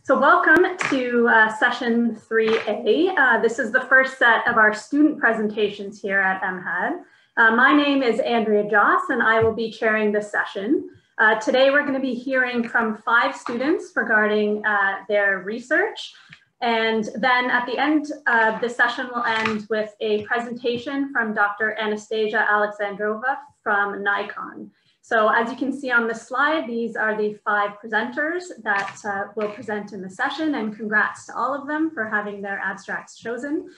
So welcome to session 3A. This is the first set of our student presentations here at MHAD. My name is Andrea Joss and I will be chairing this session. Today we're going to be hearing from 5 students regarding their research. And then at the end of the session will end with a presentation from Dr. Anastasia Alexandrova from Natan. So as you can see on the slide, these are the 5 presenters that will present in the session, and congrats to all of them for having their abstracts chosen.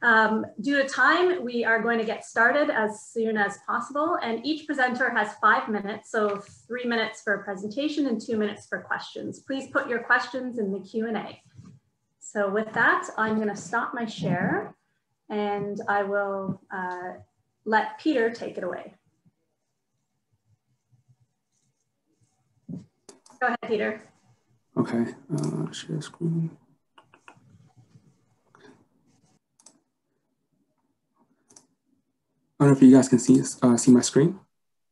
Due to time, we are going to get started as soon as possible, and each presenter has 5 minutes, so 3 minutes for a presentation and 2 minutes for questions. Please put your questions in the Q&A. So with that, I'm going to stop my share, and I will let Peter take it away. Go ahead, Peter. Okay, share screen. I don't know if you guys can see my screen.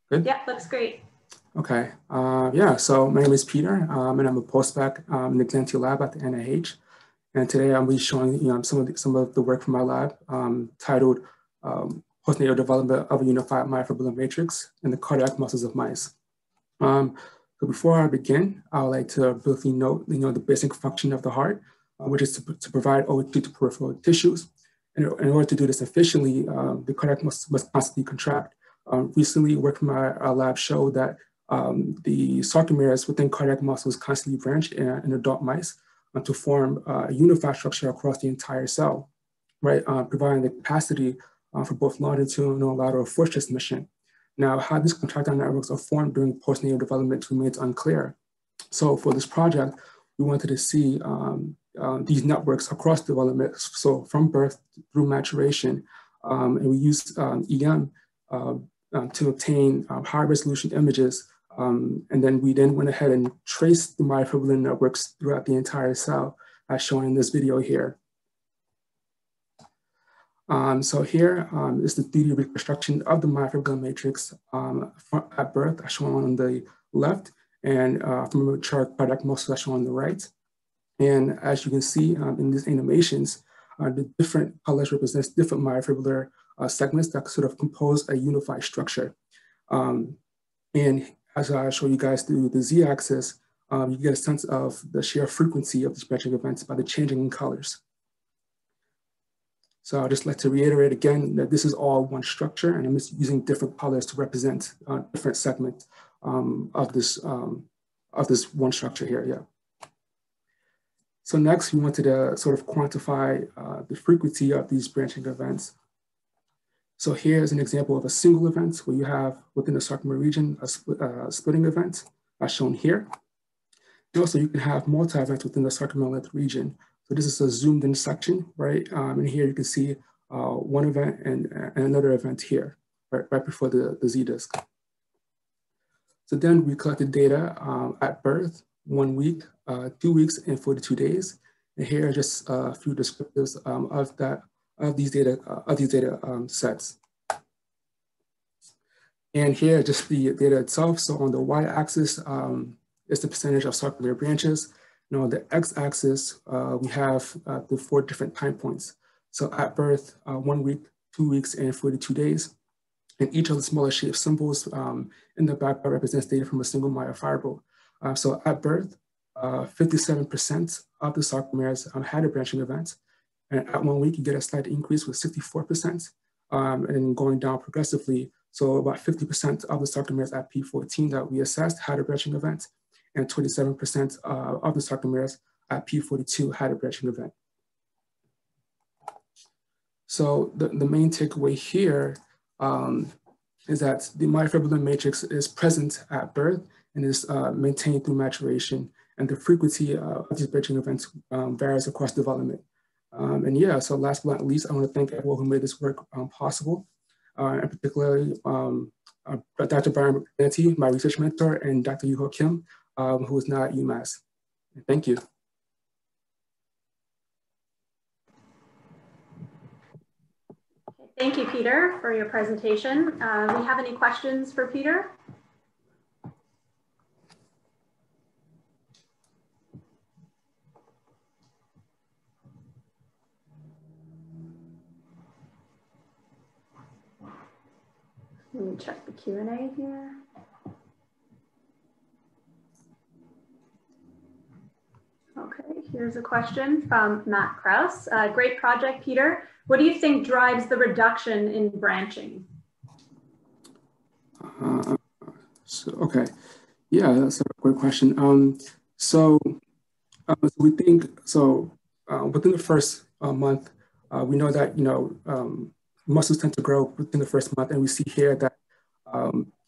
Good? Yeah, looks great. Okay, yeah, so my name is Peter, and I'm a postdoc in the Glentie lab at the NIH. And today I'm going to be showing some of the work from my lab titled Postnatal Development of a Unified Myofibrillary Matrix in the Cardiac Muscles of Mice. So before I begin, I would like to briefly note, the basic function of the heart, which is to provide O2 to peripheral tissues. And in order to do this efficiently, the cardiac muscles must constantly contract. Recently, work from our lab showed that the sarcomeres within cardiac muscles constantly branch in adult mice to form a unified structure across the entire cell, right? Providing the capacity for both longitudinal and lateral force transmission. Now, how these contractile networks are formed during postnatal development remains unclear. So for this project, we wanted to see these networks across development, so from birth through maturation, and we used EM to obtain high resolution images, and then we went ahead and traced the myofibrillary networks throughout the entire cell, as shown in this video here. So here is the 3D reconstruction of the myofibrillary matrix at birth, as shown on the left, and from a mature cardiac muscle, as shown on the right. And as you can see in these animations, the different colors represent different myofibrillar segments that sort of compose a unified structure. And as I show you guys through the Z-axis, you get a sense of the sheer frequency of these branching events by the changing in colors. So I'd just like to reiterate again that this is all one structure, and I'm just using different colors to represent different segments of this one structure here, yeah. So next, we wanted to sort of quantify the frequency of these branching events. So here's an example of a single event where you have within the sarcomere region a splitting event, as shown here. And also you can have multi-events within the sarcomere length region. So this is a zoomed in section, right? And here you can see one event and another event here, right before the Z-disc. So then we collected data at birth, 1 week, 2 weeks, and 42 days. And here are just a few descriptives of these data sets. And here just the data itself. So on the y-axis is the percentage of sarcomere branches. And on the x-axis, we have the 4 different time points. So at birth, 1 week, 2 weeks, and 42 days. And each of the smaller shaped symbols in the background represents data from a single myofibril. So at birth, 57% of the sarcomeres had a branching event. And at 1 week, you get a slight increase with 64%, and then going down progressively. So about 50% of the sarcomeres at P14 that we assessed had a branching event, and 27% of the sarcomeres at P42 had a branching event. So the main takeaway here is that the myofibrillary matrix is present at birth and is maintained through maturation, and the frequency of these branching events varies across development. And yeah, so last but not least, I want to thank everyone who made this work possible, and particularly Dr. Brian Natan, my research mentor, and Dr. Yuho Kim, who is now at UMass. Thank you. Thank you, Peter, for your presentation. Do we have any questions for Peter? Let me check the Q&A here. Okay, here's a question from Matt Krause. Great project, Peter. What do you think drives the reduction in branching? Okay, yeah, that's a great question. So we think, within the first month, we know that, muscles tend to grow within the first month, and we see here that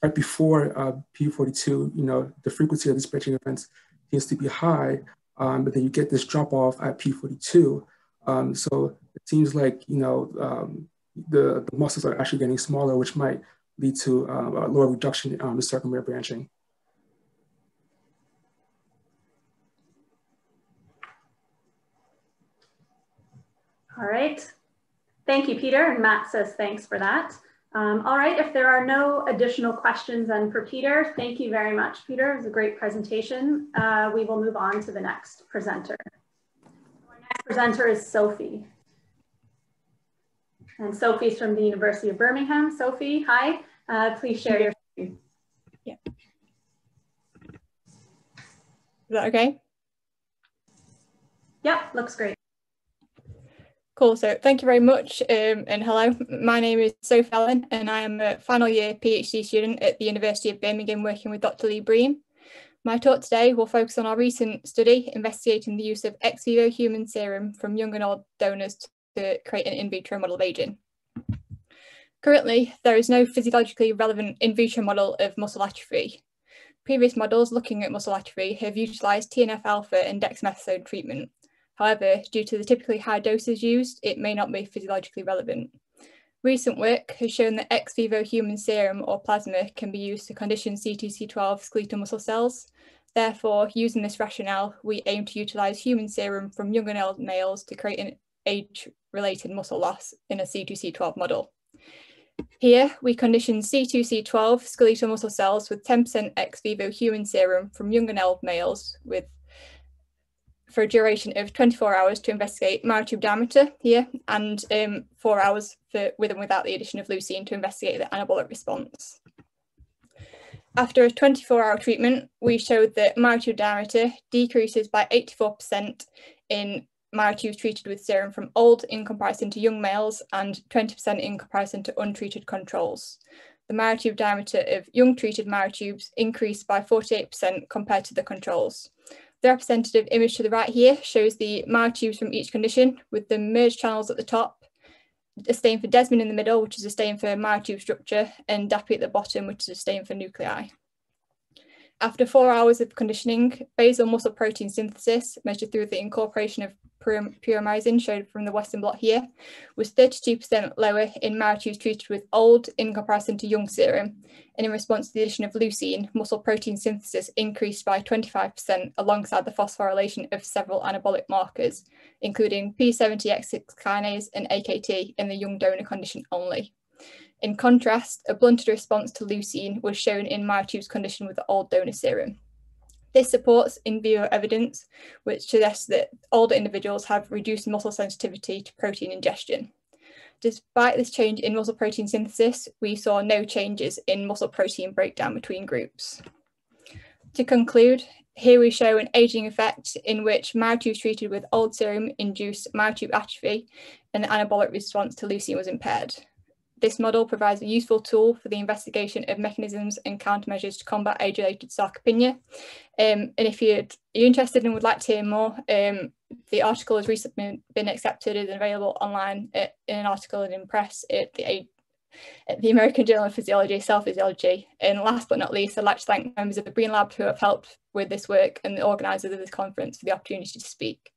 right before P42, the frequency of these branching events tends to be high, but then you get this drop off at P42. So it seems like, the muscles are actually getting smaller, which might lead to a lower reduction in the sarcomere branching. All right. Thank you, Peter. And Matt says thanks for that. All right, if there are no additional questions then for Peter, thank you very much, Peter. It was a great presentation. We will move on to the next presenter. Our next presenter is Sophie. And Sophie's from the University of Birmingham. Sophie, hi. Please share your screen. Yeah. Is that okay? Yep, looks great. Cool, so thank you very much and hello, my name is Sophie Allen and I am a final year PhD student at the University of Birmingham working with Dr. Lee Breen. My talk today will focus on our recent study investigating the use of ex vivo human serum from young and old donors to create an in vitro model of aging. Currently, there is no physiologically relevant in vitro model of muscle atrophy. Previous models looking at muscle atrophy have utilised TNF-alpha and dexamethasone treatment. However, due to the typically high doses used, it may not be physiologically relevant. Recent work has shown that ex vivo human serum or plasma can be used to condition C2C12 skeletal muscle cells. Therefore, using this rationale, we aim to utilise human serum from young and old males to create an age-related muscle loss in a C2C12 model. Here, we condition C2C12 skeletal muscle cells with 10% ex vivo human serum from young and old males for a duration of 24 hours to investigate myotube diameter here, and 4 hours with and without the addition of leucine to investigate the anabolic response. After a 24-hour treatment, we showed that myotube diameter decreases by 84% in myotubes treated with serum from old in comparison to young males and 20% in comparison to untreated controls. The myotube diameter of young treated myotubes increased by 48% compared to the controls. The representative image to the right here shows the myotubes from each condition with the merged channels at the top, a stain for desmin in the middle, which is a stain for myotube structure, and DAPI at the bottom, which is a stain for nuclei. After 4 hours of conditioning, basal muscle protein synthesis, measured through the incorporation of puromycin, shown from the Western blot here, was 32% lower in myotubes treated with old in comparison to young serum. And in response to the addition of leucine, muscle protein synthesis increased by 25% alongside the phosphorylation of several anabolic markers, including P70X6 kinase and AKT in the young donor condition only. In contrast, a blunted response to leucine was shown in myotubes conditioned with the old donor serum. This supports in vivo evidence, which suggests that older individuals have reduced muscle sensitivity to protein ingestion. Despite this change in muscle protein synthesis, we saw no changes in muscle protein breakdown between groups. To conclude, here we show an aging effect in which myotubes treated with old serum induced myotube atrophy and the anabolic response to leucine was impaired. This model provides a useful tool for the investigation of mechanisms and countermeasures to combat age-related sarcopenia. And if you're interested and would like to hear more, the article has recently been accepted and available online in an article in press at the American Journal of Physiology, Cell Physiology. And last but not least, I'd like to thank members of the Breen Lab who have helped with this work and the organisers of this conference for the opportunity to speak.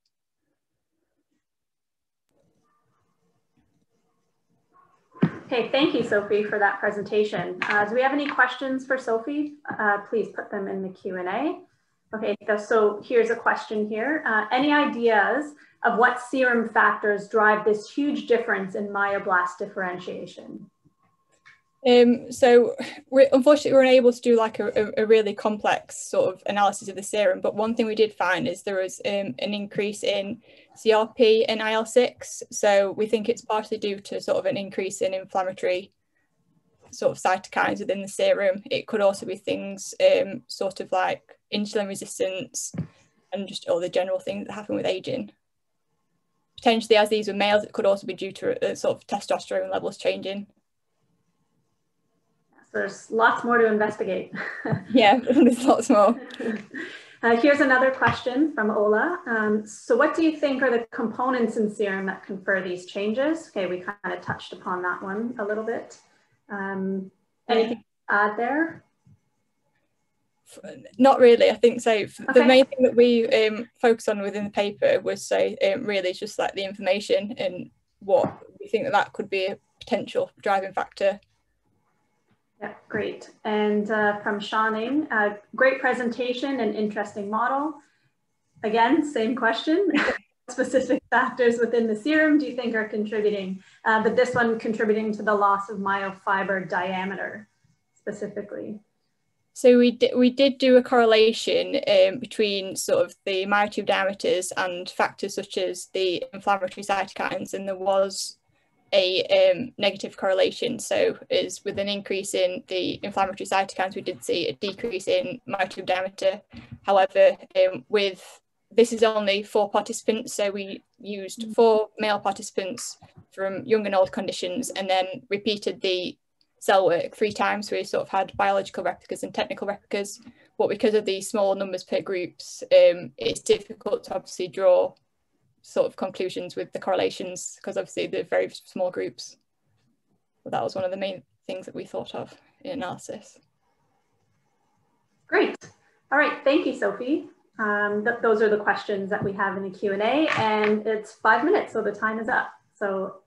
Okay, thank you, Sophie, for that presentation. Do we have any questions for Sophie? Please put them in the Q&A. Okay, so here's a question here. Any ideas of what serum factors drive this huge difference in myoblast differentiation? So unfortunately, we're unable to do like a really complex sort of analysis of the serum, but one thing we did find is there was an increase in CRP and IL-6. So we think it's partially due to sort of an increase in inflammatory sort of cytokines within the serum. It could also be things sort of like insulin resistance and just all the general things that happen with aging. Potentially, as these were males, it could also be due to sort of testosterone levels changing. So there's lots more to investigate. Yeah, there's lots more. Here's another question from Ola. So what do you think are the components in serum that confer these changes? Okay, we kind of touched upon that one a little bit. Anything to add there? Not really, I think so. Okay. The main thing that we focus on within the paper was really just like the information and what we think that could be a potential driving factor. Yeah, great. And from Shawning, great presentation and interesting model. Again, same question. Specific factors within the serum do you think are contributing? But this one contributing to the loss of myofiber diameter specifically. So we did do a correlation between sort of the myotube diameters and factors such as the inflammatory cytokines, and there was a negative correlation. So is with an increase in the inflammatory cytokines, we did see a decrease in myotube diameter. However, this is only 4 participants, so we used 4 male participants from young and old conditions and then repeated the cell work 3 times. So we sort of had biological replicas and technical replicas, but because of the small numbers per groups, it's difficult to obviously draw sort of conclusions with the correlations because obviously they're very small groups. But that was one of the main things that we thought of in analysis. Great. All right, thank you, Sophie. Those are the questions that we have in the Q&A, and it's 5 minutes, so the time is up. So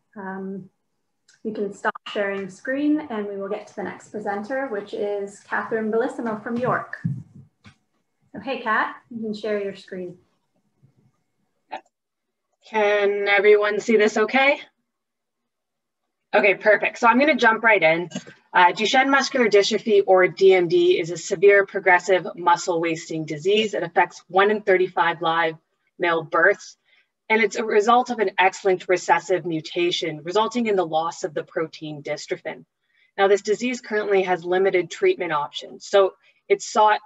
you can stop sharing screen and we will get to the next presenter, which is Katherine Bellissimo from York. So hey, Kat, you can share your screen. Can everyone see this okay? Okay, perfect. So I'm going to jump right in. Duchenne muscular dystrophy, or DMD, is a severe progressive muscle wasting disease that affects 1 in 35 live male births. And it's a result of an X-linked recessive mutation, resulting in the loss of the protein dystrophin. Now, this disease currently has limited treatment options. So it's so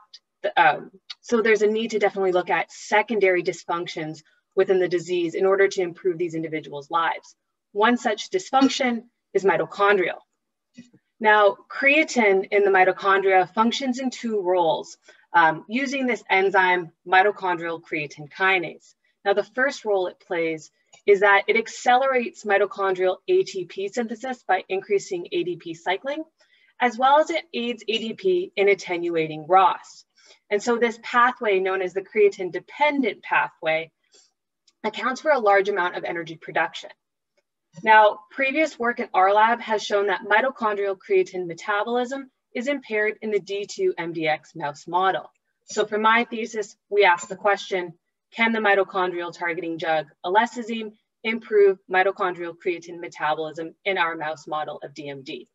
there's a need to definitely look at secondary dysfunctions within the disease in order to improve these individuals' lives. One such dysfunction is mitochondrial. Now, creatine in the mitochondria functions in 2 roles using this enzyme, mitochondrial creatine kinase. Now, the first role it plays is that it accelerates mitochondrial ATP synthesis by increasing ADP cycling, as well as it aids ADP in attenuating ROS. And so this pathway, known as the creatine-dependent pathway, accounts for a large amount of energy production. Now, previous work in our lab has shown that mitochondrial creatine metabolism is impaired in the D2-MDX mouse model. So for my thesis, we asked the question, can the mitochondrial targeting drug alessazine improve mitochondrial creatine metabolism in our mouse model of DMD?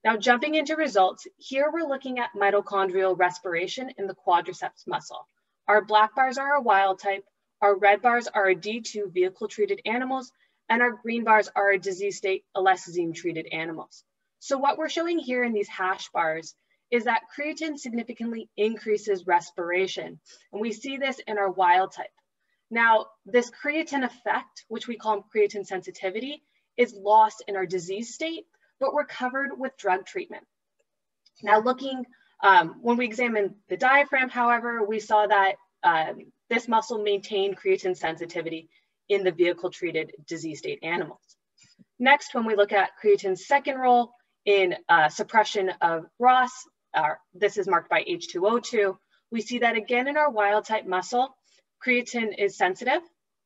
Now, jumping into results, here we're looking at mitochondrial respiration in the quadriceps muscle. Our black bars are a wild type, our red bars are a D2 vehicle-treated animals, and our green bars are a disease state alessazine-treated animals. So what we're showing here in these hash bars is that creatine significantly increases respiration, and we see this in our wild type. Now, this creatine effect, which we call creatine sensitivity, is lost in our disease state, but recovered with drug treatment. Now, looking, when we examined the diaphragm, however, we saw that this muscle maintained creatine sensitivity in the vehicle-treated disease state animals. Next, when we look at creatine's second role in suppression of ROS, this is marked by H2O2, we see that again in our wild-type muscle, creatine is sensitive,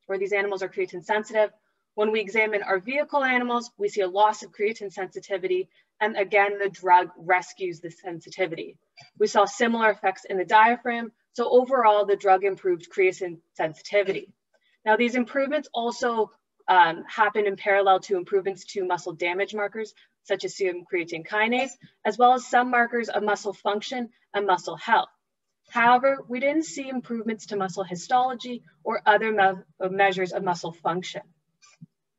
or these animals are creatine sensitive. When we examine our vehicle animals, we see a loss of creatine sensitivity, and again, the drug rescues the sensitivity. We saw similar effects in the diaphragm, so overall, the drug improved creatine sensitivity. Now, these improvements also happen in parallel to improvements to muscle damage markers, such as serum creatine kinase, as well as some markers of muscle function and muscle health. However, we didn't see improvements to muscle histology or other measures of muscle function.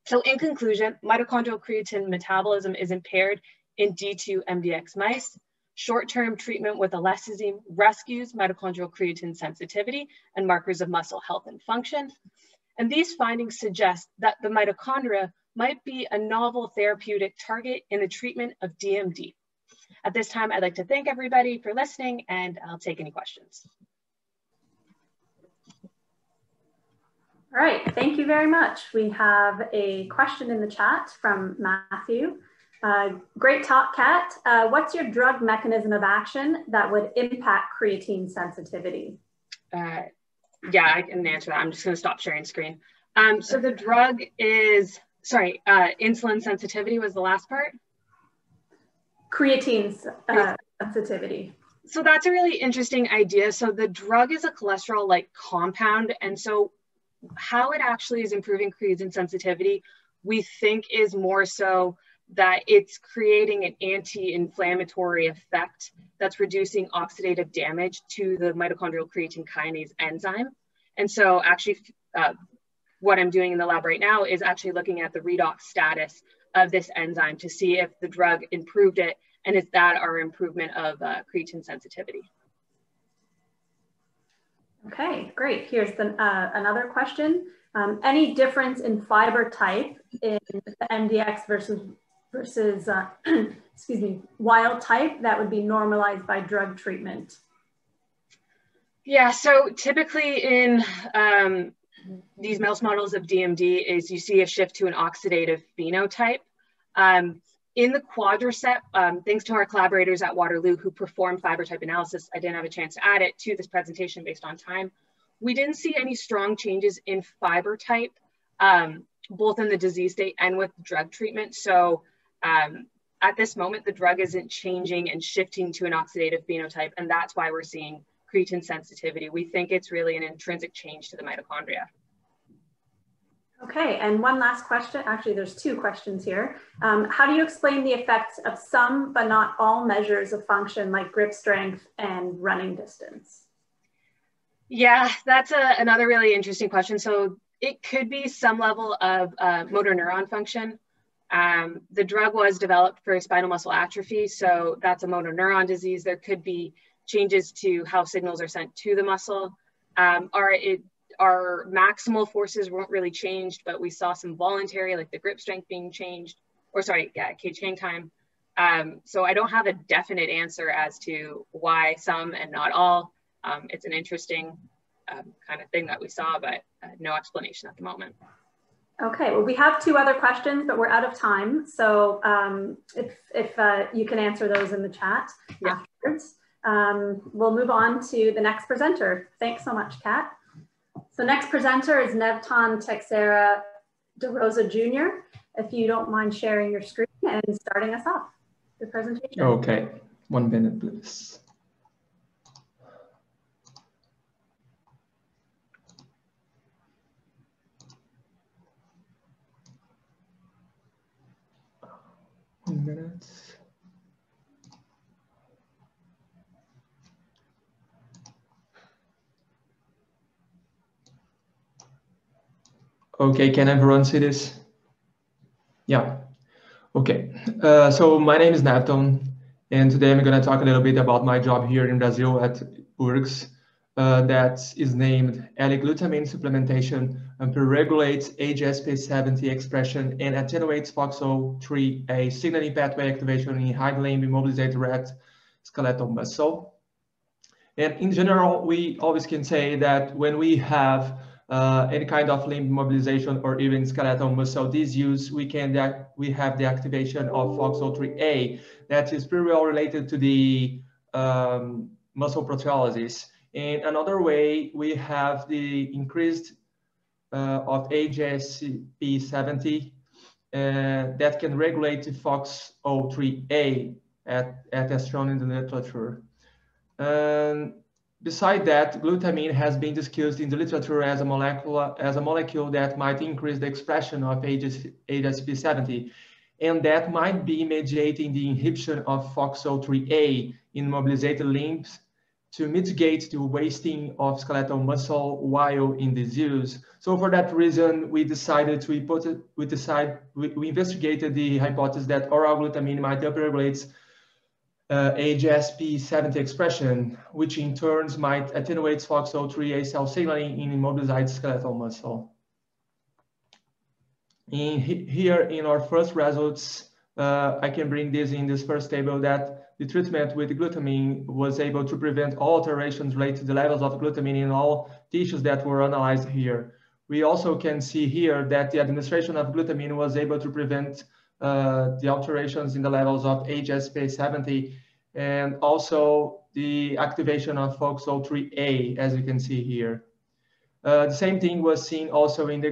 So in conclusion, mitochondrial creatine metabolism is impaired in D2 MDX mice. Short-term treatment with alexithymine rescues mitochondrial creatine sensitivity and markers of muscle health and function. And these findings suggest that the mitochondria might be a novel therapeutic target in the treatment of DMD. At this time, I'd like to thank everybody for listening, and I'll take any questions. All right, thank you very much. We have a question in the chat from Matthew. Great talk, Kat. What's your drug mechanism of action that would impact creatine sensitivity? Yeah, I can answer that. I'm just going to stop sharing screen. So the drug is, sorry, insulin sensitivity was the last part? Creatine sensitivity. So that's a really interesting idea. So the drug is a cholesterol-like compound. And so how it actually is improving creatine sensitivity, we think is more so that it's creating an anti-inflammatory effect that's reducing oxidative damage to the mitochondrial creatine kinase enzyme. And so actually what I'm doing in the lab right now is actually looking at the redox status of this enzyme to see if the drug improved it, and is that our improvement of creatine sensitivity. Okay, great. Here's another question. Any difference in fiber type in the MDX versus excuse me, wild type that would be normalized by drug treatment? Yeah, so typically in these mouse models of DMD is you see a shift to an oxidative phenotype. In the quadricep, thanks to our collaborators at Waterloo who performed fiber type analysis, I didn't have a chance to add it to this presentation based on time. We didn't see any strong changes in fiber type, both in the disease state and with drug treatment. So at this moment, the drug isn't changing and shifting to an oxidative phenotype, and that's why we're seeing creatine sensitivity. We think it's really an intrinsic change to the mitochondria. Okay, and one last question. Actually, there's two questions here. How do you explain the effects of some but not all measures of function like grip strength and running distance? Yeah, that's another really interesting question. So it could be some level of motor neuron function. The drug was developed for spinal muscle atrophy, so that's a motor neuron disease. There could be changes to how signals are sent to the muscle. Our maximal forces weren't really changed, but we saw some voluntary, like the grip strength being changed, or sorry, yeah, cage hang time. So I don't have a definite answer as to why some and not all. It's an interesting kind of thing that we saw, but no explanation at the moment. Okay, well, we have two other questions, but we're out of time. So if you can answer those in the chat afterwards. We'll move on to the next presenter. Thanks so much, Kat. So next presenter is Natan Texera De Rosa Jr. If you don't mind sharing your screen and starting us off the presentation. Okay, 1 minute, please. One minute. Okay, can everyone see this? Yeah. Okay. So my name is Natan, and today I'm going to talk a little bit about my job here in Brazil at URGS that is named L-glutamine supplementation and regulates HSP70 expression and attenuates FOXO3A signaling pathway activation in hind limb immobilized rat skeletal muscle. And in general, we always can say that when we have any kind of limb mobilization or even skeletal muscle disuse, we have the activation of FOXO3A that is pretty well related to the muscle proteolysis. And another way, we have the increased of HSP70 that can regulate the FOXO3A as shown in the literature. Beside that, glutamine has been discussed in the literature as a molecule that might increase the expression of HSP70, and that might be mediating the inhibition of FOXO3A in mobilized limbs to mitigate the wasting of skeletal muscle while in disuse. So for that reason, we decided to we investigated the hypothesis that oral glutamine might upregulate HSP70 expression, which in turn might attenuate FOXO3A cell signaling in immobilized skeletal muscle. Here in our first results, I can bring this in this first table that the treatment with glutamine was able to prevent all alterations related to the levels of glutamine in all tissues that were analyzed here. We also can see here that the administration of glutamine was able to prevent the alterations in the levels of HSP70 and also the activation of FOXO3A, as you can see here. The same thing was seen also in the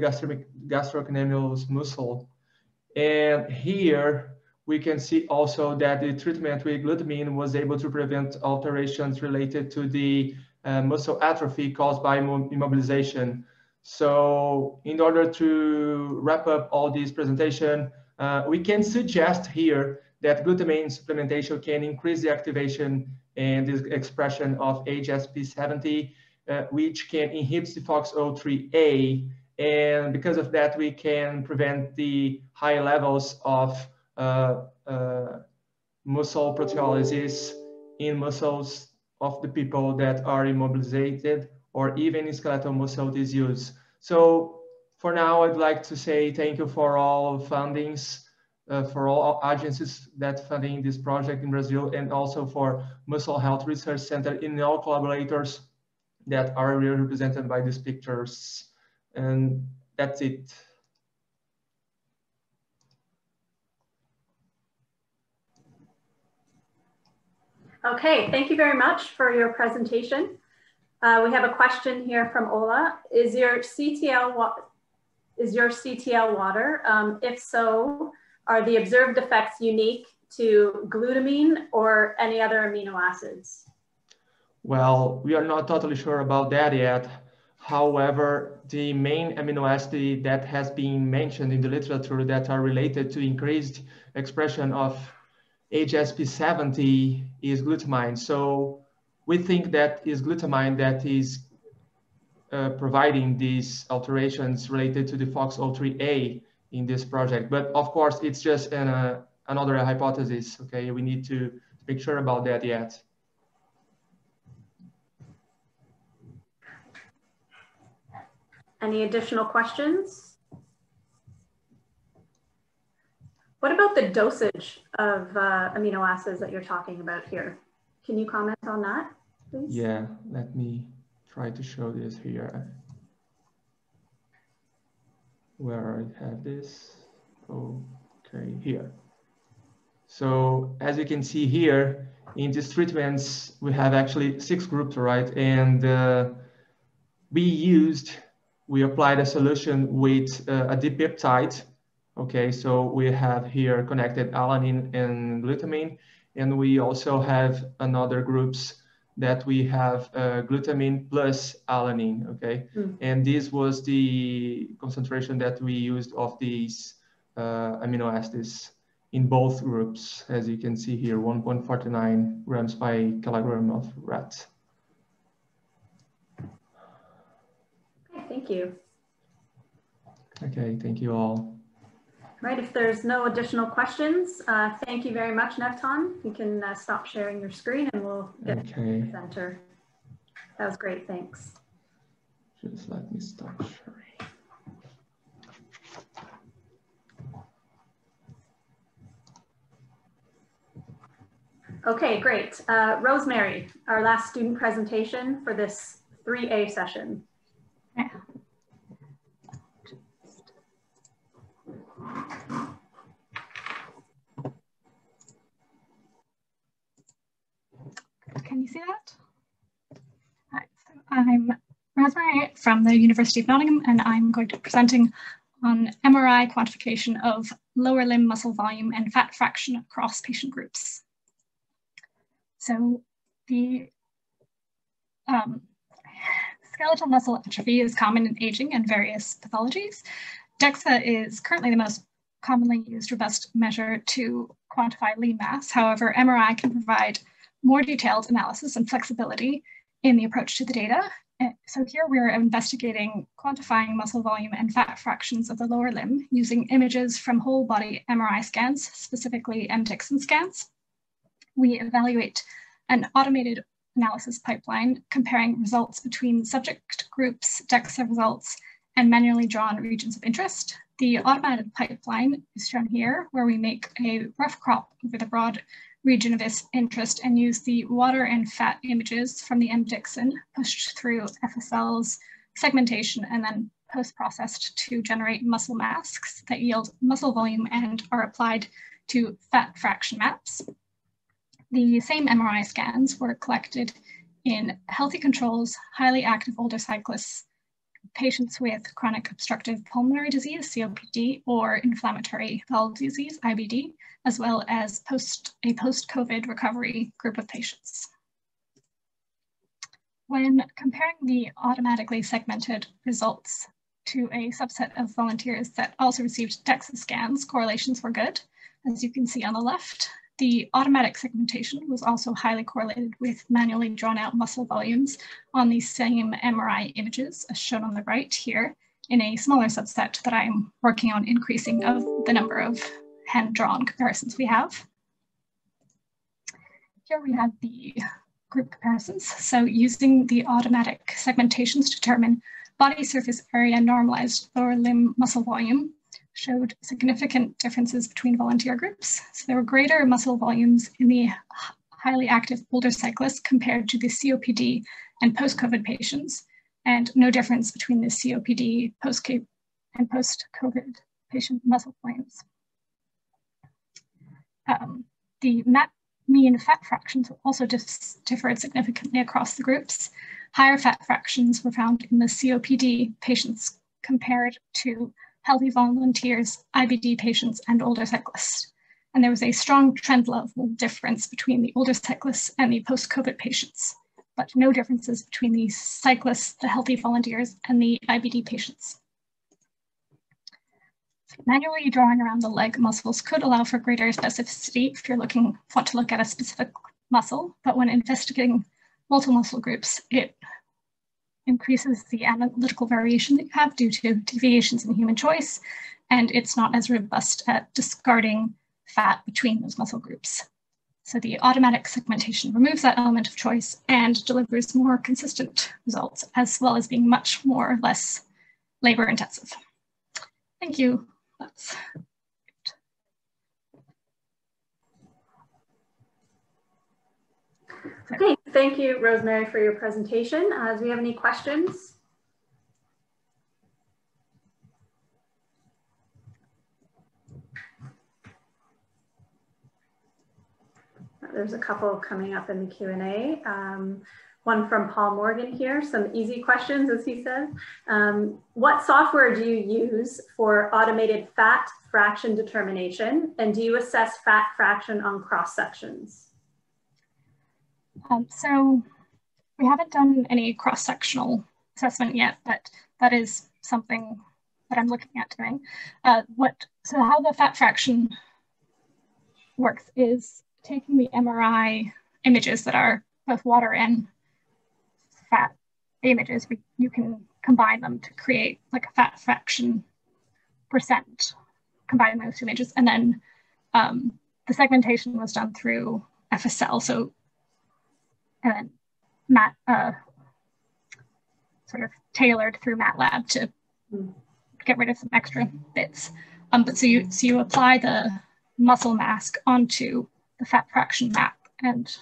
gastrocnemius muscle. And here we can see also that the treatment with glutamine was able to prevent alterations related to the muscle atrophy caused by immobilization. So in order to wrap up all this presentation, we can suggest here that glutamine supplementation can increase the activation and the expression of HSP70, which can inhibit the FOXO3A. And because of that, we can prevent the high levels of muscle proteolysis in muscles of the people that are immobilized or even in skeletal muscle disuse. So for now, I'd like to say thank you for all fundings, for all agencies that funding this project in Brazil, and also for Muscle Health Research Center and all collaborators that are really represented by these pictures. And that's it. Okay, thank you very much for your presentation. We have a question here from Ola. Is your CTL water? If so, are the observed effects unique to glutamine or any other amino acids? Well, we are not totally sure about that yet. However, the main amino acid that has been mentioned in the literature that are related to increased expression of HSP70 is glutamine. So we think that is glutamine that is providing these alterations related to the FOXO3A in this project. But of course, it's just another hypothesis, okay? We need to make sure about that yet. Any additional questions? What about the dosage of amino acids that you're talking about here? Can you comment on that, please? Yeah, let me try to show this here. Where I have this, okay, here. So as you can see here, in these treatments, we have actually 6 groups, right? And we applied a solution with a dipeptide. Okay, so we have here connected alanine and glutamine, and we also have another groups that we have glutamine plus alanine, okay? And this was the concentration that we used of these amino acids in both groups, as you can see here, 1.49 grams per kilogram of rat. Okay, thank you. Okay, thank you all. Right, if there's no additional questions, thank you very much, Natan. You can stop sharing your screen and we'll get to the presenter. That was great, thanks. Just let me stop sharing. Okay, great. Rasmari, our last student presentation for this 3A session. Can you see that? All right, so I'm Rasmari from the University of Nottingham, and I'm going to be presenting on MRI quantification of lower limb muscle volume and fat fraction across patient groups. So the skeletal muscle atrophy is common in aging and various pathologies. DEXA is currently the most commonly used robust measure to quantify lean mass. However, MRI can provide more detailed analysis and flexibility in the approach to the data. So here we're investigating quantifying muscle volume and fat fractions of the lower limb using images from whole body MRI scans, specifically M-Dixon scans. We evaluate an automated analysis pipeline comparing results between subject groups, DEXA results, and manually drawn regions of interest. The automated pipeline is shown here, where we make a rough crop over the broad region of interest and use the water and fat images from the M-Dixon pushed through FSL's segmentation and then post-processed to generate muscle masks that yield muscle volume and are applied to fat fraction maps. The same MRI scans were collected in healthy controls, highly active older cyclists, patients with chronic obstructive pulmonary disease, COPD, or inflammatory bowel disease, IBD, as well as a post-COVID recovery group of patients. When comparing the automatically segmented results to a subset of volunteers that also received DEXA scans, correlations were good. As you can see on the left, the automatic segmentation was also highly correlated with manually drawn out muscle volumes on these same MRI images, as shown on the right here, in a smaller subset that I'm working on increasing of the number of hand-drawn comparisons we have. Here we have the group comparisons. So using the automatic segmentations to determine body surface area normalized lower limb muscle volume showed significant differences between volunteer groups. So there were greater muscle volumes in the highly active older cyclists compared to the COPD and post-COVID patients, and no difference between the COPD and post-COVID patient muscle volumes. The mean fat fractions also differed significantly across the groups. Higher fat fractions were found in the COPD patients compared to healthy volunteers, IBD patients, and older cyclists. And there was a strong trend level difference between the older cyclists and the post-COVID patients, but no differences between the cyclists, the healthy volunteers, and the IBD patients. Manually drawing around the leg muscles could allow for greater specificity if you want to look at a specific muscle, but when investigating multiple muscle groups, it increases the analytical variation that you have due to deviations in human choice, and it's not as robust at discarding fat between those muscle groups. So the automatic segmentation removes that element of choice and delivers more consistent results, as well as being much more or less labor intensive. Thank you. That's it. Okay, thank you, Rasmari, for your presentation. Do we have any questions? There's a couple coming up in the Q&A. One from Paul Morgan here, some easy questions, as he says. What software do you use for automated fat fraction determination? And do you assess fat fraction on cross sections? So we haven't done any cross-sectional assessment yet, but that is something that I'm looking at doing. So how the fat fraction works is taking the MRI images that are both water and fat images, you can combine them to create like a fat fraction percent, combining those two images. And then the segmentation was done through FSL. So and then sort of tailored through MATLAB to get rid of some extra bits. But so you apply the muscle mask onto the fat fraction map and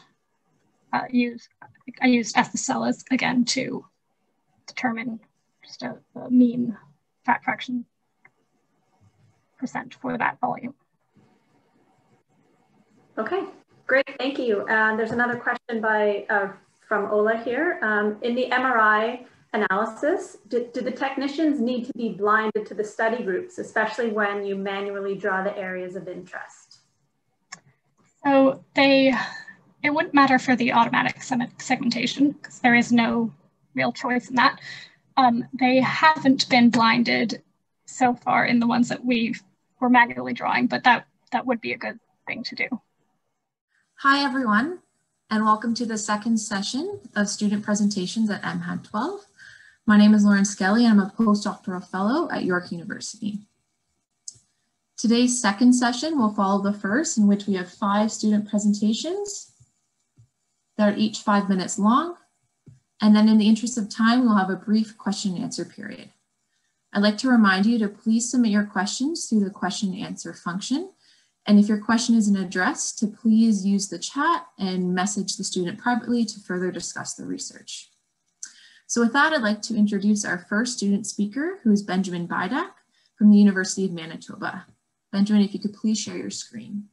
I used FSL again to determine just a mean fat fraction percent for that volume. Okay. Great, thank you. There's another question from Ola here. In the MRI analysis, do the technicians need to be blinded to the study groups, especially when you manually draw the areas of interest? So it wouldn't matter for the automatic segmentation because there is no real choice in that. They haven't been blinded so far in the ones that we're manually drawing, but that would be a good thing to do. Hi, everyone. and welcome to the second session of student presentations at MHAD 12. My name is Lauren Skelly, and I'm a postdoctoral fellow at York University. Today's second session will follow the first, in which we have 5 student presentations that are each 5 minutes long. And then in the interest of time, we'll have a brief question and answer period. I'd like to remind you to please submit your questions through the question and answer function. And if your question isn't addressed, to please use the chat and message the student privately to further discuss the research. So with that, I'd like to introduce our first student speaker, who is Benjamin Bidak from the University of Manitoba. Benjamin, if you could please share your screen.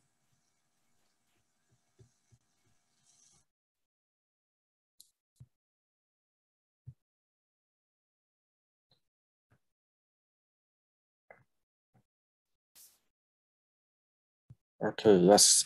Okay, yes.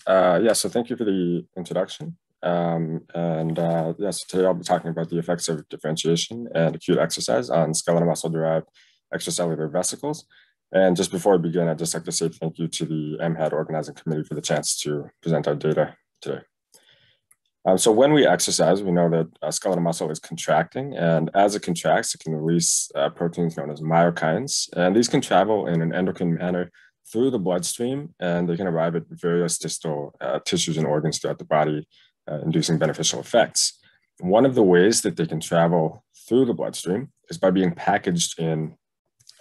So thank you for the introduction. Yes, today I'll be talking about the effects of differentiation and acute exercise on skeletal muscle-derived extracellular vesicles. And just before I begin, I'd just like to say thank you to the MHAD organizing committee for the chance to present our data today. So when we exercise, we know that skeletal muscle is contracting, and as it contracts, it can release proteins known as myokines, and these can travel in an endocrine manner through the bloodstream, and they can arrive at various distal tissues and organs throughout the body, inducing beneficial effects. One of the ways that they can travel through the bloodstream is by being packaged in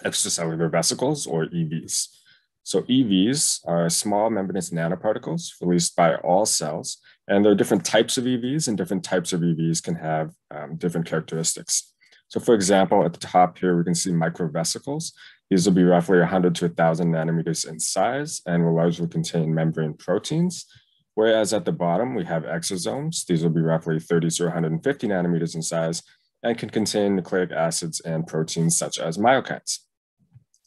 extracellular vesicles, or EVs. So EVs are small membranous nanoparticles released by all cells, and there are different types of EVs, and different types of EVs can have different characteristics. So for example, at the top here, we can see microvesicles. These will be roughly 100 to 1,000 nanometers in size and will largely contain membrane proteins. Whereas at the bottom, we have exosomes. These will be roughly 30 to 150 nanometers in size and can contain nucleic acids and proteins such as myokines.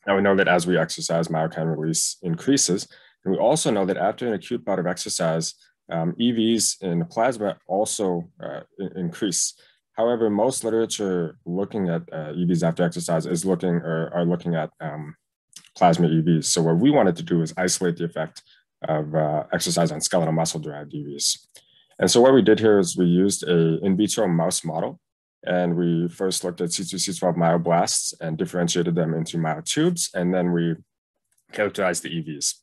Now we know that as we exercise, myokine release increases. And we also know that after an acute bout of exercise, EVs in the plasma also increase. However, most literature looking at EVs after exercise is looking at plasma EVs. So what we wanted to do is isolate the effect of exercise on skeletal muscle-derived EVs. And so what we did here is we used a in vitro mouse model, and we first looked at C2C12 myoblasts and differentiated them into myotubes, and then we characterized the EVs.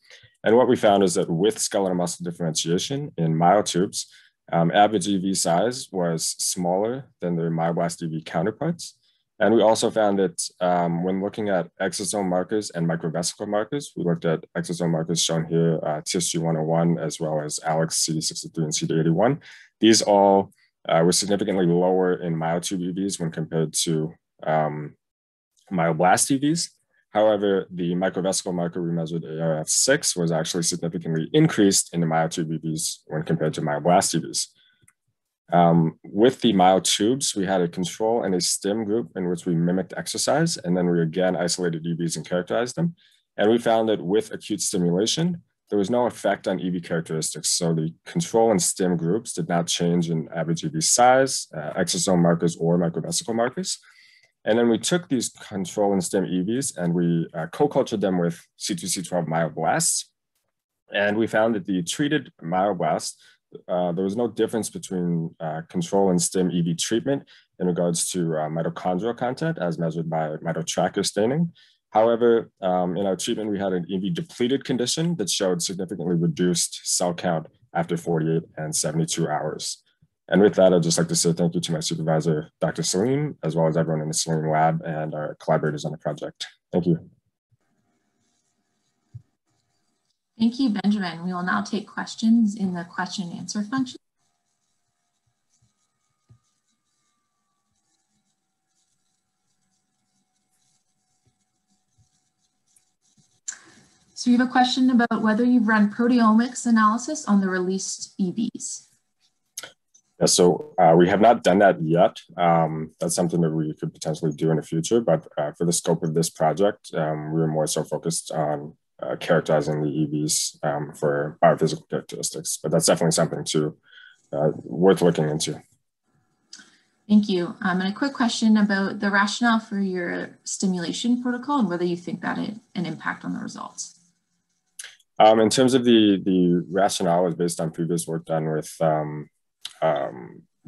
And what we found is that with skeletal muscle differentiation in myotubes, average EV size was smaller than their myoblast EV counterparts. And we also found that when looking at exosome markers and microvesicle markers, we looked at exosome markers shown here, TSG101, as well as ALEX, CD63, and CD81. These all were significantly lower in myotube EVs when compared to myoblast EVs. However, the microvesicle marker we measured, ARF6, was actually significantly increased in the myotube EVs when compared to myoblast EVs. With the myotubes, we had a control and a stim group in which we mimicked exercise, and then we again isolated EVs and characterized them. And we found that with acute stimulation, there was no effect on EV characteristics. So the control and stim groups did not change in average EV size, exosome markers, or microvesicle markers. And then we took these control and stim EVs and we co-cultured them with C2C12 myoblasts. And we found that the treated myoblasts, there was no difference between control and stim EV treatment in regards to mitochondrial content as measured by mitotracker staining. However, in our treatment, we had an EV depleted condition that showed significantly reduced cell count after 48 and 72 hours. And with that, I'd just like to say thank you to my supervisor, Dr. Salim, as well as everyone in the Salim lab and our collaborators on the project. Thank you. Thank you, Benjamin. We will now take questions in the question and answer function. So you have a question about whether you've run proteomics analysis on the released EVs. Yeah, so we have not done that yet. That's something that we could potentially do in the future, but for the scope of this project, we were more so focused on characterizing the EVs for biophysical characteristics, but that's definitely something worth looking into. Thank you. And a quick question about the rationale for your stimulation protocol and whether you think that had an impact on the results. In terms of the rationale is based on previous work done with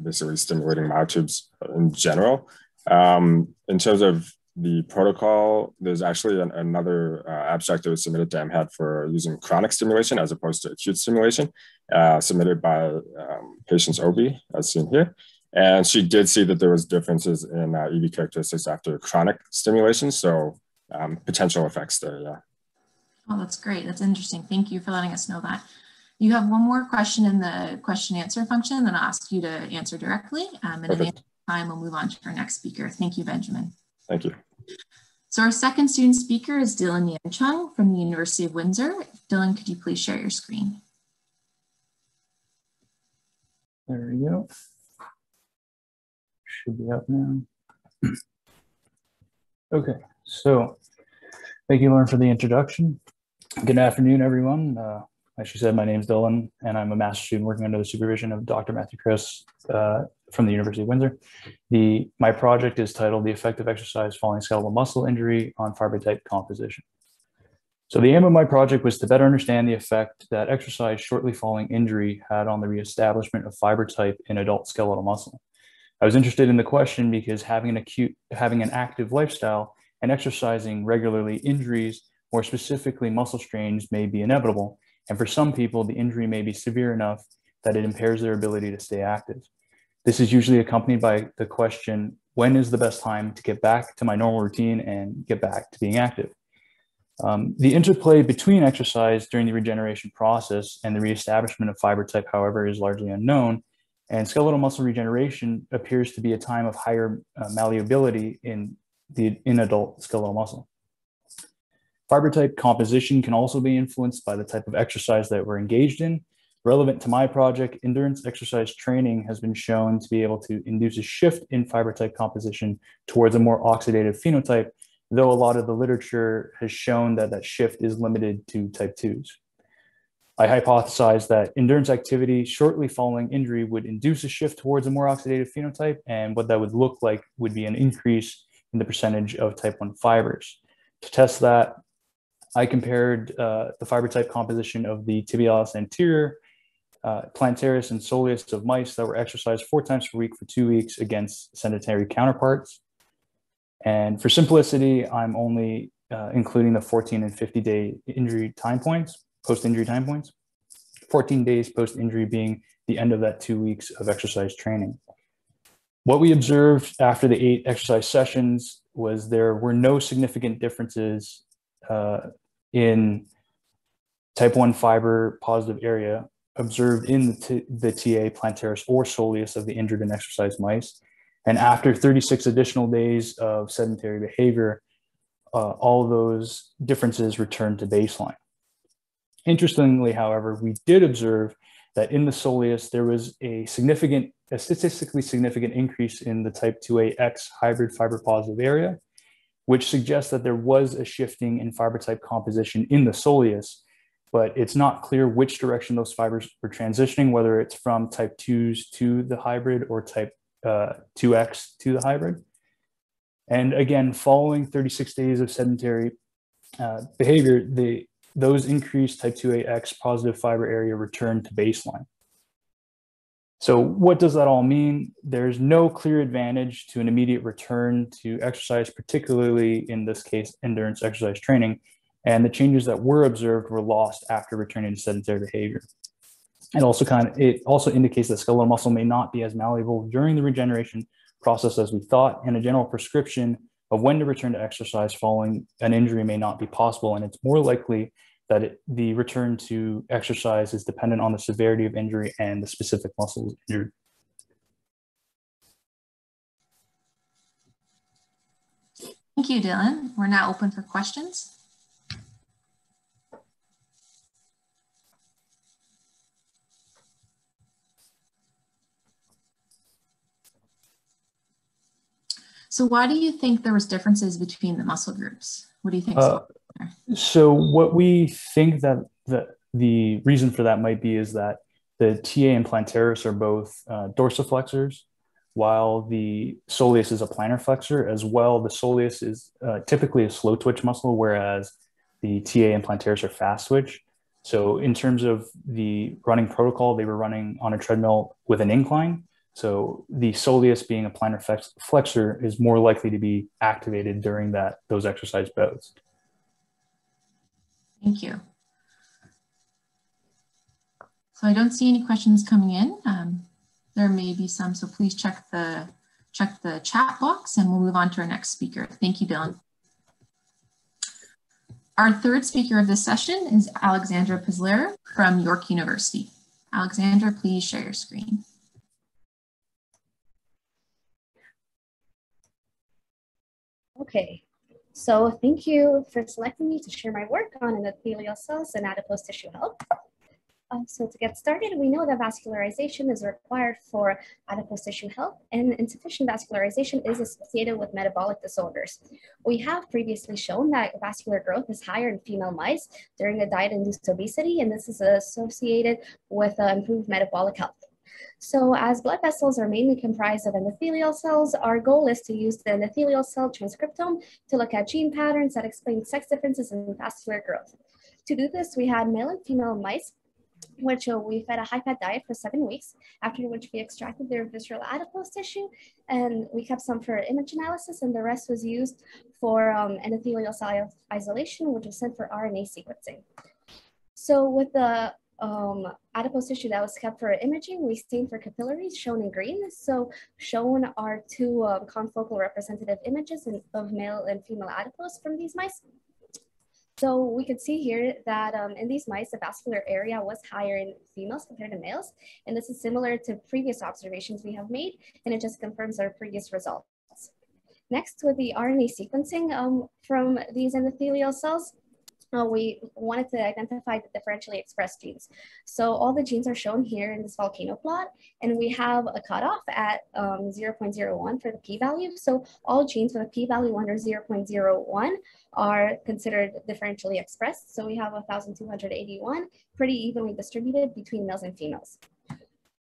basically stimulating myotubes in general. In terms of the protocol, there's actually another abstract that was submitted to MHAD for using chronic stimulation as opposed to acute stimulation, submitted by patient's OB, as seen here. And she did see that there was differences in EV characteristics after chronic stimulation, so potential effects there, yeah. Oh, that's great. That's interesting. Thank you for letting us know that. You have one more question in the question answer function, then I'll ask you to answer directly. And in the time, we'll move on to our next speaker. Thank you, Benjamin. Thank you. So our second student speaker is Dylan Yan Chung from the University of Windsor. Dylan, could you please share your screen? There we go. Should be up now. Okay, so thank you, Lauren, for the introduction. Good afternoon, everyone. As she said, my name is Dylan, and I'm a master's student working under the supervision of Dr. Matthew Chris from the University of Windsor. My project is titled The Effect of Exercise Following Skeletal Muscle Injury on Fiber Type Composition. So the aim of my project was to better understand the effect that exercise shortly following injury had on the reestablishment of fiber type in adult skeletal muscle. I was interested in the question because having an active lifestyle and exercising regularly, injuries, more specifically muscle strains, may be inevitable. And for some people, the injury may be severe enough that it impairs their ability to stay active. This is usually accompanied by the question, when is the best time to get back to my normal routine and get back to being active? The interplay between exercise during the regeneration process and the reestablishment of fiber type, however, is largely unknown. And skeletal muscle regeneration appears to be a time of higher malleability in adult skeletal muscle. Fiber type composition can also be influenced by the type of exercise that we're engaged in. Relevant to my project, endurance exercise training has been shown to be able to induce a shift in fiber type composition towards a more oxidative phenotype, though a lot of the literature has shown that that shift is limited to type 2s. I hypothesized that endurance activity shortly following injury would induce a shift towards a more oxidative phenotype, and what that would look like would be an increase in the percentage of type 1 fibers. To test that, I compared the fiber type composition of the tibialis anterior, plantaris, and soleus of mice that were exercised 4 times per week for 2 weeks against sedentary counterparts. And for simplicity, I'm only including the 14 and 50-day injury time points, post-injury time points, 14 days post-injury being the end of that 2 weeks of exercise training. What we observed after the 8 exercise sessions was there were no significant differences in type 1 fiber positive area observed in the TA, plantaris, or soleus of the injured and exercised mice. And after 36 additional days of sedentary behavior, all those differences returned to baseline. Interestingly, however, we did observe that in the soleus, there was a statistically significant increase in the type 2AX hybrid fiber positive area, which suggests that there was a shifting in fiber type composition in the soleus, but it's not clear which direction those fibers were transitioning, whether it's from type 2s to the hybrid or type 2X to the hybrid. And again, following 36 days of sedentary behavior, those increased type 2AX positive fiber area returned to baseline. So what does that all mean? There's no clear advantage to an immediate return to exercise, particularly in this case, endurance exercise training. And the changes that were observed were lost after returning to sedentary behavior. It also indicates that skeletal muscle may not be as malleable during the regeneration process as we thought, and a general prescription of when to return to exercise following an injury may not be possible. And it's more likely that the return to exercise is dependent on the severity of injury and the specific muscles injured. Thank you, Dylan. We're now open for questions. So why do you think there was differences between the muscle groups? What do you think? So what we think that the reason for that might be is that the TA and plantaris are both dorsiflexors, while the soleus is a plantar flexor. As well, the soleus is typically a slow twitch muscle, whereas the TA and plantaris are fast twitch. So in terms of the running protocol, they were running on a treadmill with an incline. So the soleus, being a plantar flexor, is more likely to be activated during those exercise bouts. Thank you. So I don't see any questions coming in. There may be some, so please check the chat box and we'll move on to our next speaker. Thank you, Dylan. Our third speaker of this session is Alexandra Pizlera from York University. Alexandra, please share your screen. Okay, so thank you for selecting me to share my work on endothelial cells and adipose tissue health. So to get started, we know that vascularization is required for adipose tissue health, and insufficient vascularization is associated with metabolic disorders. We have previously shown that vascular growth is higher in female mice during a diet-induced obesity, and this is associated with improved metabolic health. So as blood vessels are mainly comprised of endothelial cells, our goal is to use the endothelial cell transcriptome to look at gene patterns that explain sex differences in vascular growth. To do this, we had male and female mice, which we fed a high-fat diet for 7 weeks, after which we extracted their visceral adipose tissue, and we kept some for image analysis, and the rest was used for endothelial cell isolation, which was sent for RNA sequencing. So with the adipose tissue that was kept for imaging, we stained for capillaries, shown in green. So shown are 2 confocal representative images of male and female adipose from these mice. So we could see here that in these mice, the vascular area was higher in females compared to males. And this is similar to previous observations we have made, and it just confirms our previous results. Next, with the RNA sequencing from these endothelial cells, we wanted to identify the differentially expressed genes. So all the genes are shown here in this volcano plot, and we have a cutoff at 0.01 for the p-value. So all genes with a p-value under 0.01 are considered differentially expressed. So we have 1,281, pretty evenly distributed between males and females.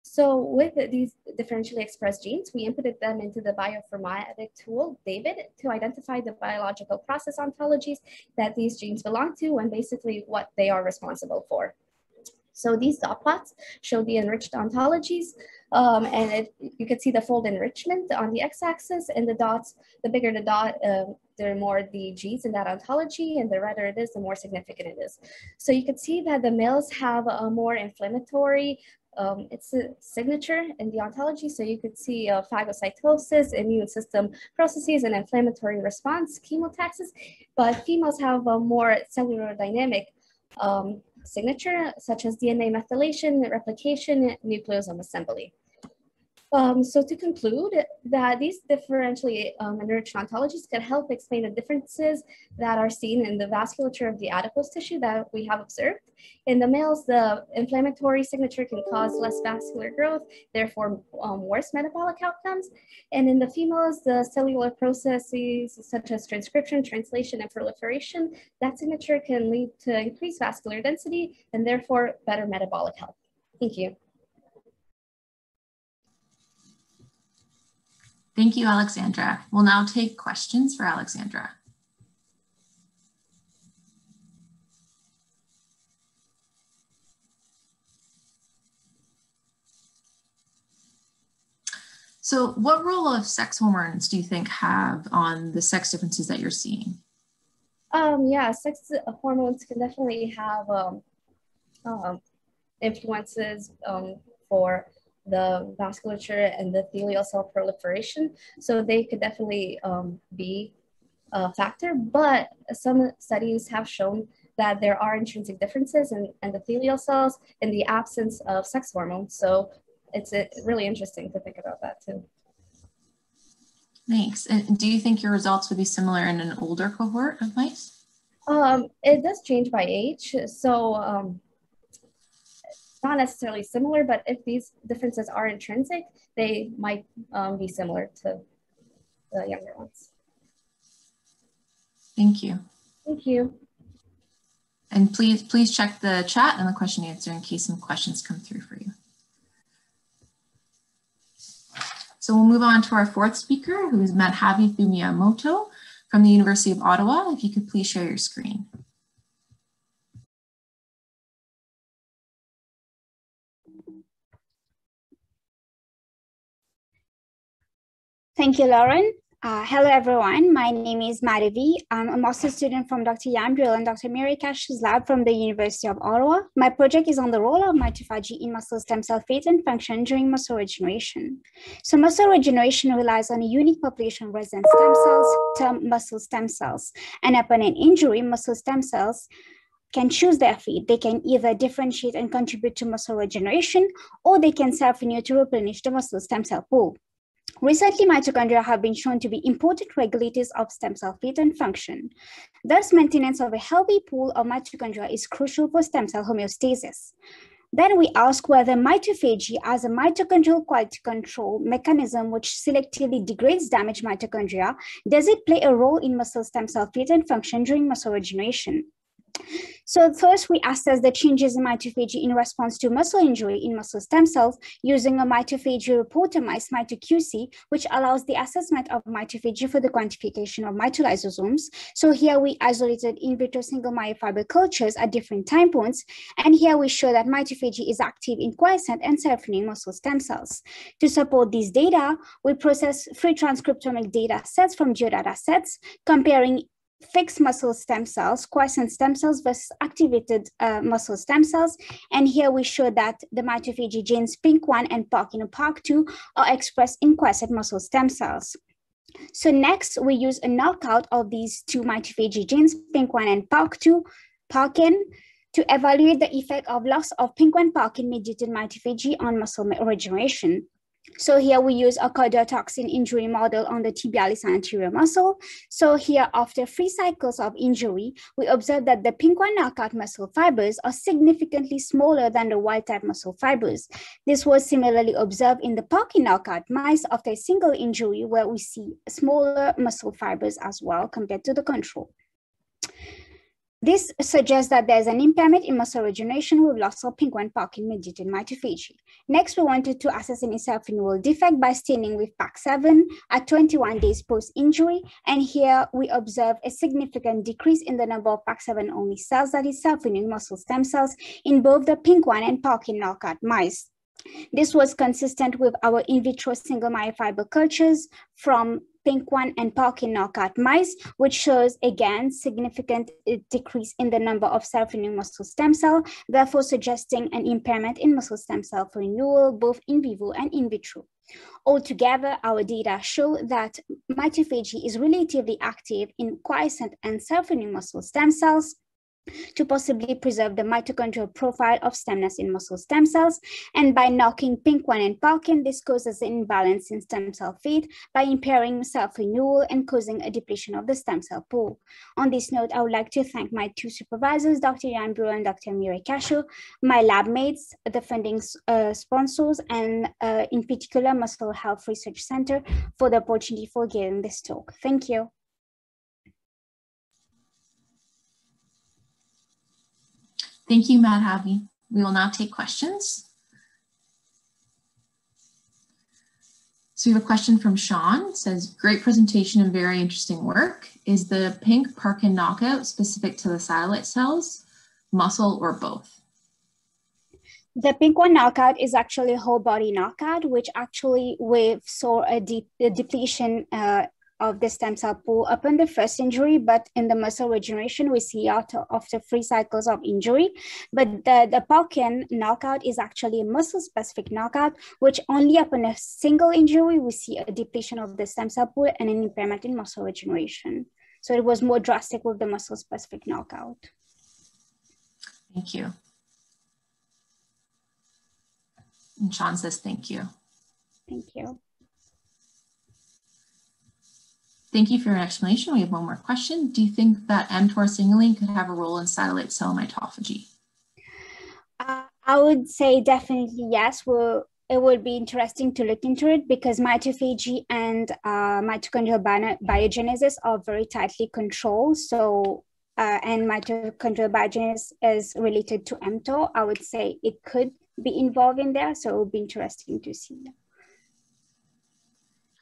So with these differentially expressed genes, we inputted them into the bioinformatic tool, David, to identify the biological process ontologies that these genes belong to and basically what they are responsible for. So these dot plots show the enriched ontologies, and you can see the fold enrichment on the x-axis, and the dots, the bigger the dot, the more the genes in that ontology, and the redder it is, the more significant it is. So you can see that the males have a more inflammatory it's a signature in the ontology, so you could see phagocytosis, immune system processes, and inflammatory response, chemotaxis, but females have a more cellular dynamic signature, such as DNA methylation, replication, nucleosome assembly. So to conclude, that these differentially enriched ontologies can help explain the differences that are seen in the vasculature of the adipose tissue that we have observed. In the males, the inflammatory signature can cause less vascular growth, therefore worse metabolic outcomes. And in the females, the cellular processes such as transcription, translation, and proliferation, that signature can lead to increased vascular density and therefore better metabolic health. Thank you. Thank you, Alexandra. We'll now take questions for Alexandra. So what role of sex hormones do you think have on the sex differences that you're seeing? Yeah, sex hormones can definitely have influences for the vasculature and the endothelial cell proliferation. So they could definitely be a factor, but some studies have shown that there are intrinsic differences in endothelial cells in the absence of sex hormones. So it's really interesting to think about that too. Thanks. And do you think your results would be similar in an older cohort of mice? It does change by age. So not necessarily similar, but if these differences are intrinsic, they might be similar to the younger ones. Thank you. Thank you. And please check the chat and the question and answer in case some questions come through for you. So we'll move on to our fourth speaker, who is Madhavi Fumiyamoto from the University of Ottawa. If you could please share your screen. Thank you, Lauren. Hello, everyone. My name is Maree. I'm a master's student from Dr. Yambriel and Dr. Maree Cash's lab from the University of Ottawa. My project is on the role of mitophagy in muscle stem cell fate and function during muscle regeneration. So muscle regeneration relies on a unique population of resident stem cells, termed muscle stem cells. And upon an injury, muscle stem cells can choose their fate. They can either differentiate and contribute to muscle regeneration, or they can self-renew to replenish the muscle stem cell pool. Recently, mitochondria have been shown to be important regulators of stem cell fate and function. Thus, maintenance of a healthy pool of mitochondria is crucial for stem cell homeostasis. Then we ask whether mitophagy as a mitochondrial quality control mechanism which selectively degrades damaged mitochondria, does it play a role in muscle stem cell fate and function during muscle regeneration? So first, we assess the changes in mitophagy in response to muscle injury in muscle stem cells using a mitophagy reporter mice, MitoQC, which allows the assessment of mitophagy for the quantification of mitolysosomes. So here we isolated in vitro single myofiber cultures at different time points. And here we show that mitophagy is active in quiescent and self-renewing muscle stem cells. To support these data, we process free transcriptomic data sets from geodata sets, comparing fixed muscle stem cells, quiescent stem cells versus activated muscle stem cells. And here we show that the mitophagy genes PINK1 and PARK2 are expressed in quiescent muscle stem cells. So next, we use a knockout of these two mitophagy genes, PINK1 and PARKin, to evaluate the effect of loss of PINK1 PARKin mediated mitophagy on muscle regeneration. So here we use a cardiotoxin injury model on the tibialis anterior muscle. So here, after 3 cycles of injury, we observe that the PINK1 knockout muscle fibers are significantly smaller than the wild-type muscle fibers. This was similarly observed in the PARKin knockout mice after a single injury, where we see smaller muscle fibers as well compared to the control. This suggests that there's an impairment in muscle regeneration with loss of PINK1 PARKin mediated mitophagy. Next, we wanted to assess any self-renewal defect by staining with PAK7 at 21 days post-injury. And here we observe a significant decrease in the number of PAK7-only cells, that is self-renewing muscle stem cells, in both the PINK1 and PARKin knockout mice. This was consistent with our in vitro single myofiber cultures from PINK1 and PARKin knockout mice, which shows again significant decrease in the number of self-renewing muscle stem cell, therefore suggesting an impairment in muscle stem cell renewal, both in vivo and in vitro. Altogether, our data show that mitophagy is relatively active in quiescent and self-renewing muscle stem cells to possibly preserve the mitochondrial profile of stemness in muscle stem cells. And by knocking PINK1 and PARKin, this causes an imbalance in stem cell fate by impairing self-renewal and causing a depletion of the stem cell pool. On this note, I would like to thank my 2 supervisors, Dr. Yambriel and Dr. Maree Cashel, my lab mates, the funding sponsors, and in particular, Muscle Health Research Center for the opportunity for giving this talk. Thank you. Thank you, Madhavi. We will now take questions. So we have a question from Sean. It says, great presentation and very interesting work. Is the PINK PARKin knockout specific to the satellite cells, muscle, or both? The PINK1 knockout is actually a whole body knockout, which actually we saw a depletion of the stem cell pool upon the first injury, but in the muscle regeneration, we see after 3 cycles of injury. But the PARKin knockout is actually a muscle-specific knockout, which only upon a single injury, we see a depletion of the stem cell pool and an impairment in muscle regeneration. So it was more drastic with the muscle-specific knockout. Thank you. And Sean says, thank you. Thank you. Thank you for your explanation. We have one more question. Do you think that mTOR signaling could have a role in satellite cell mitophagy? I would say definitely yes. It would be interesting to look into it because mitophagy and mitochondrial biogenesis are very tightly controlled. So, and mitochondrial biogenesis is related to mTOR. I would say it could be involved in there. So it would be interesting to see that.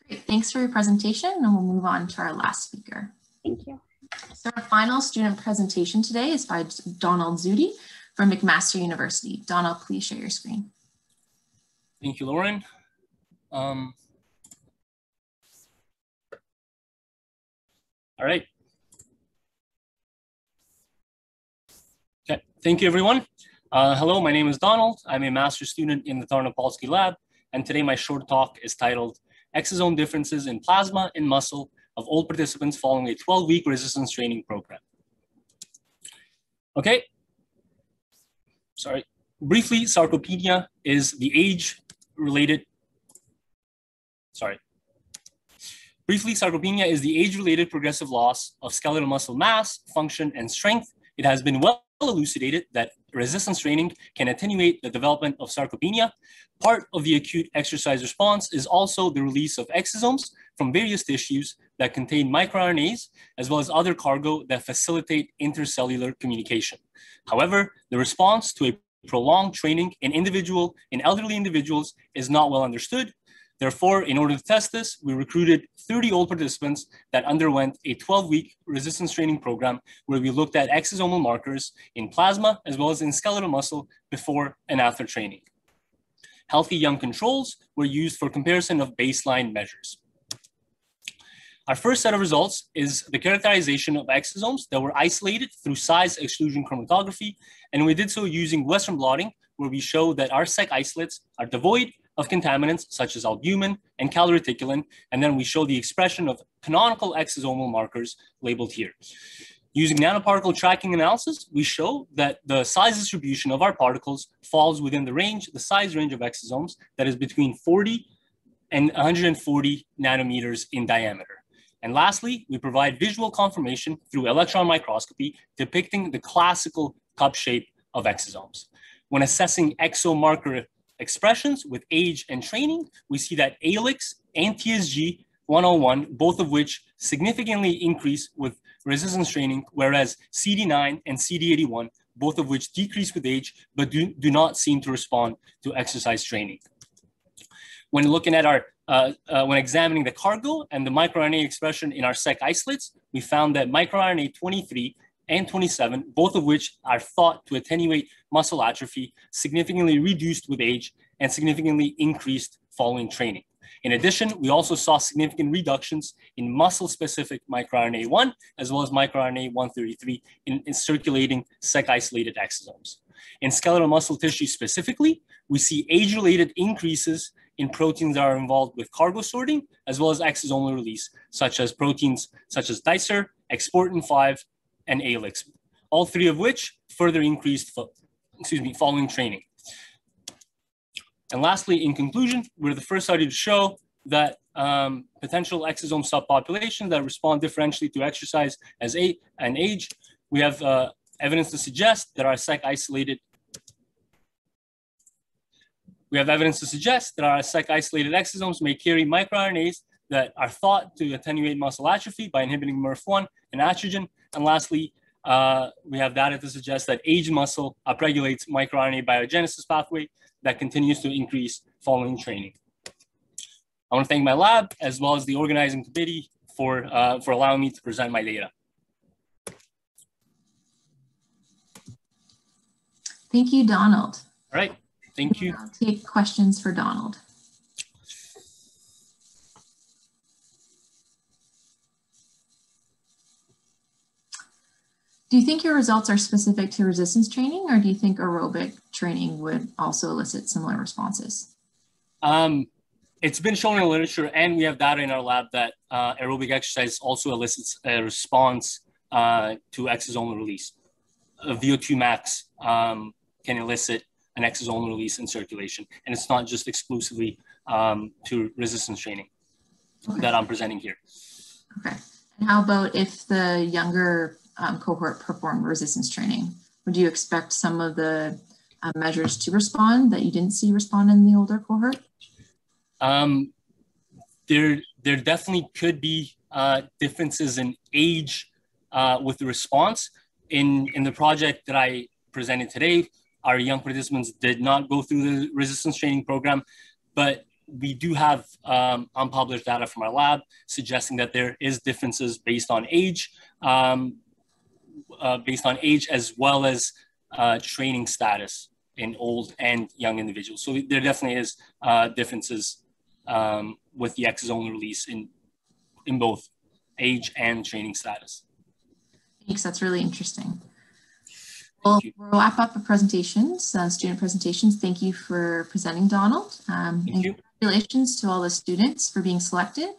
Great, thanks for your presentation, and we'll move on to our last speaker. Thank you. So our final student presentation today is by Donald Zudi from McMaster University. Donald, please share your screen. Thank you, Lauren. All right. Okay, thank you everyone. Hello, my name is Donald. I'm a master's student in the Tarnopolsky lab, and today my short talk is titled Exosome Differences in Plasma and Muscle of Old Participants Following a 12-Week Resistance Training Program. Okay, sorry. Briefly, sarcopenia is the age-related, progressive loss of skeletal muscle mass, function, and strength. It has been well elucidated that resistance training can attenuate the development of sarcopenia. Part of the acute exercise response is also the release of exosomes from various tissues that contain microRNAs, as well as other cargo that facilitate intercellular communication. However, the response to a prolonged training in elderly individuals is not well understood. Therefore, in order to test this, we recruited 30 old participants that underwent a 12-week resistance training program where we looked at exosomal markers in plasma as well as in skeletal muscle before and after training. Healthy young controls were used for comparison of baseline measures. Our first set of results is the characterization of exosomes that were isolated through size exclusion chromatography, and we did so using Western blotting, where we show that our sec isolates are devoid of contaminants such as albumin and calreticulin, and then we show the expression of canonical exosomal markers labeled here. Using nanoparticle tracking analysis, we show that the size distribution of our particles falls within the size range of exosomes that is between 40 and 140 nanometers in diameter. And lastly, we provide visual confirmation through electron microscopy depicting the classical cup shape of exosomes. When assessing exomarker expressions with age and training, we see that ALEX and TSG 101, both of which significantly increase with resistance training, whereas CD9 and CD81, both of which decrease with age, but do not seem to respond to exercise training. When looking at our, when examining the cargo and the microRNA expression in our sec isolates, we found that microRNA 23 and 27, both of which are thought to attenuate muscle atrophy, significantly reduced with age and significantly increased following training. In addition, we also saw significant reductions in muscle-specific microRNA 1, as well as microRNA 133 in circulating sec-isolated exosomes. In skeletal muscle tissue specifically, we see age-related increases in proteins that are involved with cargo sorting, as well as exosomal release, such as proteins such as dicer, exportin 5, and ALEX, all three of which further increased following training. And lastly, in conclusion, we're the first study to show that potential exosome subpopulations that respond differentially to exercise and age, we have evidence to suggest that our sec-isolated exosomes may carry microRNAs that are thought to attenuate muscle atrophy by inhibiting MRF1 and estrogen. And lastly, we have data to suggest that aged muscle upregulates microRNA biogenesis pathway that continues to increase following training. I want to thank my lab as well as the organizing committee for allowing me to present my data. Thank you, Donald. All right, thank you. I'll take questions for Donald. Do you think your results are specific to resistance training, or do you think aerobic training would also elicit similar responses? It's been shown in the literature, and we have data in our lab that aerobic exercise also elicits a response to exosomal release. VO2 max can elicit an exosomal release in circulation, and it's not just exclusively to resistance training that I'm presenting here. Okay. And how about if the younger cohort performed resistance training? Would you expect some of the measures to respond that you didn't see respond in the older cohort? There definitely could be differences in age with the response. In the project that I presented today, our young participants did not go through the resistance training program, but we do have unpublished data from our lab suggesting that there is differences based on age as well as training status in old and young individuals. So there definitely is differences with the exosomal release in both age, and training status. Thanks, that's really interesting. We'll wrap up the presentations, student presentations. Thank you for presenting, Donald. Thank you. Congratulations to all the students for being selected.